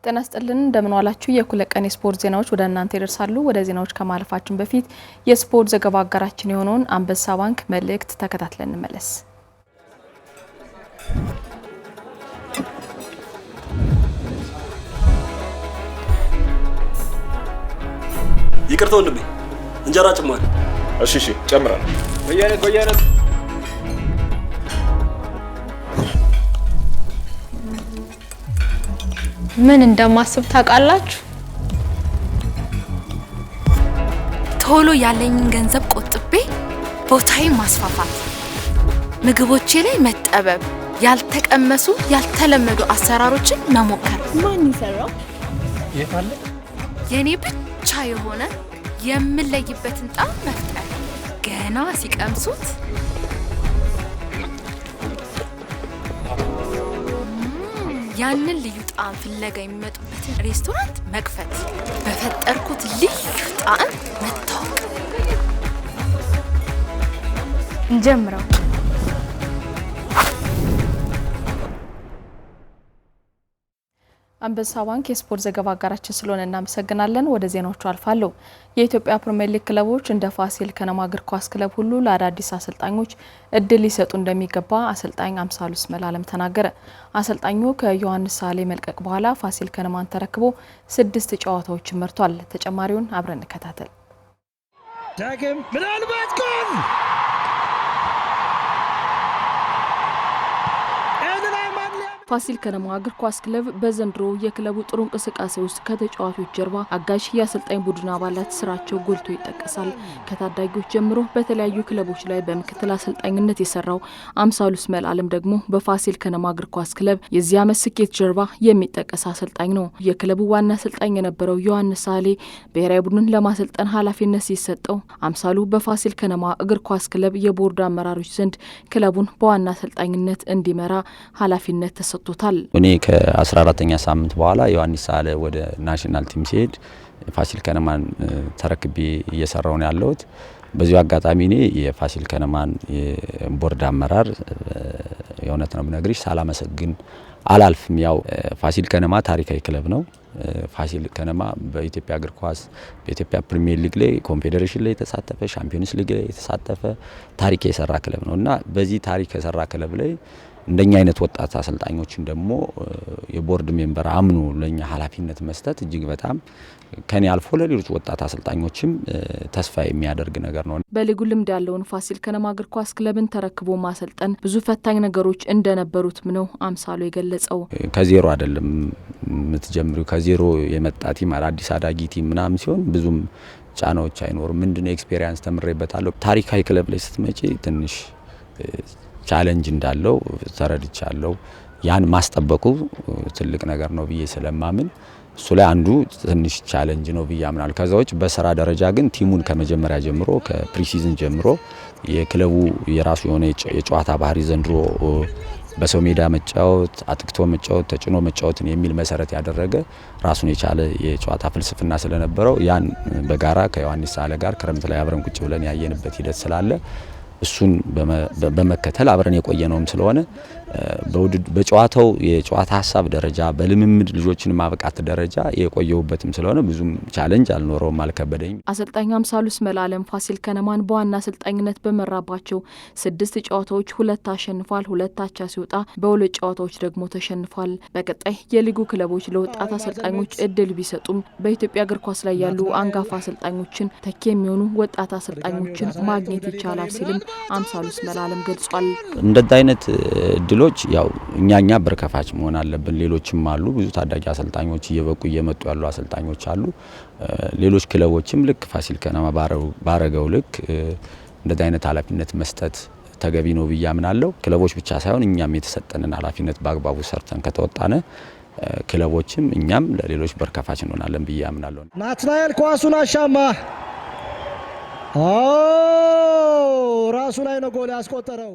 ጤና ይስጥልን እንደምን ዋላችሁ የኩለ ቀን ስፖርት ዜናዎች ወደ እናንተ ይደርሳሉ ወደ ዜናዎች ከማለፋችን በፊት የስፖርት ዘገባ አጋራችን የሆነውን አንበሳ ባንክ መልእክት ተከታትለን እንመለስ ይቅርታ ወንድሜ እንጀራ ጭማሪ እሺ ጨምራለሁ በየአይነት ምን እንደማስብ ታውቃላችሁ ቶሎ ያለኝን ገንዘብ ቆጥቤ ቦታዬ ማስፋፋት ምግቦቼ ላይ መጠበብ ያልተቀመሱ ያልተለመዱ አሰራሮችን መሞከር ማን ይሰራው የታለ የኔ ብቻ የሆነ የምለይበትን ጣዕም መፍጠር ገና ሲቀምሱት ያንን ልዩ ጣዕም ፍለጋ የሚመጡበትን ሬስቶራንት መክፈት በፈጠርኩት ልዩ ጣዕም መታወቅ እንጀምረው አንበሳ ባንክ የስፖርት ዘገባ አጋራችን ስለሆነ እናመሰግናለን ወደ ዜናዎቹ አልፋለሁ የኢትዮጵያ ፕሪሚየር ሊግ ክለቦች እንደ ፋሲል ከነማ እግር ኳስ ክለብ ሁሉ ለአዳዲስ አሰልጣኞች እድል ሊሰጡ እንደሚገባ አሰልጣኝ አምሳሉ ስመላለም ተናገረ አሰልጣኙ ከዮሐንስ ሳሌ መልቀቅ በኋላ ፋሲል ከነማን ተረክቦ 6 ጨዋታዎችን መርቷል ተጨማሪውን አብረን እንከታተል ዳግም ምናልባት ጎል ፋሲል ከነማ እግር ኳስ ክለብ በዘንድሮ የክለቡ ጥሩ እንቅስቃሴ ውስጥ ከተጫዋቾች ጀርባ አጋዥ የአሰልጣኝ ቡድን አባላት ስራቸው ጎልቶ ይጠቀሳል ከታዳጊዎች ጀምሮ በተለያዩ ክለቦች ላይ በምክትል አሰልጣኝነት የሰራው አምሳሉ ስመላለም ደግሞ በፋሲል ከነማ እግር ኳስ ክለብ የዚያ መስኬት ጀርባ የሚጠቀስ አሰልጣኝ ነው የክለቡ ዋና አሰልጣኝ የነበረው ዮሐንስ ሳሌ ብሔራዊ ቡድንን ለማሰልጠን ኃላፊነት ሲሰጠው አምሳሉ በፋሲል ከነማ እግር ኳስ ክለብ የቦርድ አመራሮች ዘንድ ክለቡን በዋና አሰልጣኝነት እንዲመራ ኃላፊነት ተሰጥቷል እኔ ከ14ኛ ሳምንት በኋላ ዮሐንስ ሳሌ ወደ ናሽናል ቲም ሲሄድ ፋሲል ከነማን ተረክቤ እየሰራው ነው ያለሁት በዚሁ አጋጣሚ እኔ የፋሲል ከነማን የቦርድ አመራር የሆነት ነው ብነግርሽ ሳላመሰግን አላልፍም ያው ፋሲል ከነማ ታሪካዊ ክለብ ነው ፋሲል ከነማ በኢትዮጵያ እግር ኳስ በኢትዮጵያ ፕሪሚየር ሊግ ላይ ኮንፌዴሬሽን ላይ የተሳተፈ ቻምፒየንስ ሊግ ላይ የተሳተፈ ታሪክ የሰራ ክለብ ነውና በዚህ ታሪክ የሰራ ክለብ ላይ እንደኛ አይነት ወጣት አሰልጣኞችን ደግሞ የቦርድ ሜምበር አምኑ ለኛ ኃላፊነት መስጠት እጅግ በጣም ከኔ አልፎ ለሌሎች ወጣት አሰልጣኞችም ተስፋ የሚያደርግ ነገር ነው በሊጉ ልምድ ያለውን ፋሲል ከነማ እግር ኳስ ክለብን ተረክቦ ማሰልጠን ብዙ ፈታኝ ነገሮች እንደነበሩት ነው አምሳሉ የገለጸው ከዜሮ አይደለም የምትጀምሪው ከዜሮ የመጣ ቲም አዲስ አዳጊ ቲም ምናምን ሲሆን ብዙም ጫናዎች አይኖርም ምንድነው ኤክስፒሪያንስ ተምሬበታለሁ ታሪካዊ ክለብ ላይ ስትመጪ ትንሽ ቻሌንጅ እንዳለው ተረድቻለሁ ያን ማስጠበቁ ትልቅ ነገር ነው ብዬ ስለማምን እሱ ላይ አንዱ ትንሽ ቻሌንጅ ነው ብዬ አምናለሁ ከዛዎች በስራ ደረጃ ግን ቲሙን ከመጀመሪያ ጀምሮ ከፕሪሲዝን ጀምሮ የክለቡ የራሱ የሆነ የጨዋታ ባህሪ ዘንድሮ በሰው ሜዳ መጫወት አጥቅቶ መጫወት ተጭኖ መጫወትን የሚል መሰረት ያደረገ ራሱን የቻለ የጨዋታ ፍልስፍና ስለነበረው ያን በጋራ ከዮሐንስ ሳሌ ጋር ክረምት ላይ አብረን ቁጭ ብለን ያየንበት ሂደት ስላለ እሱን በመከተል አብረን የቆየነውም ስለሆነ በጨዋታው የጨዋታ ሐሳብ ደረጃ በልምምድ ልጆችን ማብቃት ደረጃ የቆየውበትም ስለሆነ ብዙም ቻሌንጅ አልኖረውም አልከበደኝ አሰልጣኝ አምሳሉ ስመላለም ፋሲል ከነማን በዋና አሰልጣኝነት በመራባቸው 6 ጨዋታዎች 2 አሸንፏል 2 አቻ ሲወጣ በሁለት ጨዋታዎች ደግሞ ተሸንፏል በቀጣይ የሊጉ ክለቦች ለወጣት አሰልጣኞች እድል ቢሰጡም በኢትዮጵያ እግር ኳስ ላይ ያሉ አንጋፋ አሰልጣኞችን ተኪ የሚሆኑ ወጣት አሰልጣኞችን ማግኘት ይቻላል ሲልም አምሳሉ ስመላለም ገልጿል እንደዛ አይነት ድሎች ያው እኛኛ በርከፋች መሆን አለብን ሌሎችም አሉ ብዙ ታዳጊ አሰልጣኞች እየበቁ እየመጡ ያሉ አሰልጣኞች አሉ ሌሎች ክለቦችም ልክ ፋሲል ከነማ ባረገው ልክ እንደዛ አይነት ኃላፊነት መስጠት ተገቢ ነው ብዬ አምናለሁ ክለቦች ብቻ ሳይሆን እኛም የተሰጠንን ኃላፊነት በአግባቡ ሰርተን ከተወጣነ ክለቦችም እኛም ለሌሎች በርከፋች እንሆናለን ብዬ አምናለሁ ናትናኤል ኳሱን አሻማ ራሱ ላይ ነው ጎል ያስቆጠረው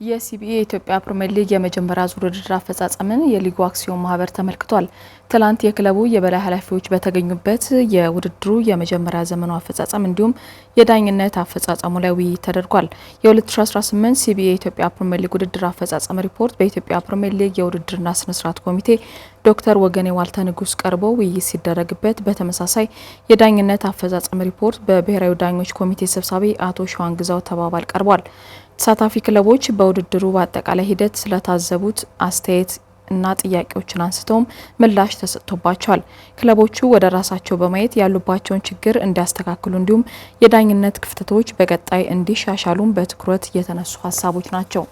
የሲቢኤ የኢትዮጵያ ፕሪሚየር ሊግ የመጀመሪያ ዙር ውድድር አፈጻጸምን የሊጉ አክሲዮን ማህበር ተመልክቷል። ትላንት የክለቡ የበላይ ኃላፊዎች በተገኙበት የውድድሩ የመጀመሪያ ዘመኑ አፈጻጸም እንዲሁም የዳኝነት አፈጻጸሙ ላይ ውይይት ተደርጓል። የ2018 ሲቢኤ የኢትዮጵያ ፕሪሚየር ሊግ ውድድር አፈጻጸም ሪፖርት በኢትዮጵያ ፕሪሚየር ሊግ የውድድርና ስነስርዓት ኮሚቴ ዶክተር ወገኔ ዋልተ ንጉስ ቀርቦ ውይይት ሲደረግበት፣ በተመሳሳይ የዳኝነት አፈጻጸም ሪፖርት በብሔራዊ ዳኞች ኮሚቴ ሰብሳቢ አቶ ሸዋንግዛው ተባባል ቀርቧል። ተሳታፊ ክለቦች በውድድሩ በአጠቃላይ ሂደት ስለታዘቡት አስተያየት እና ጥያቄዎችን አንስተውም ምላሽ ተሰጥቶባቸዋል። ክለቦቹ ወደ ራሳቸው በማየት ያሉባቸውን ችግር እንዲያስተካክሉ እንዲሁም የዳኝነት ክፍተቶች በቀጣይ እንዲሻሻሉም በትኩረት የተነሱ ሀሳቦች ናቸው።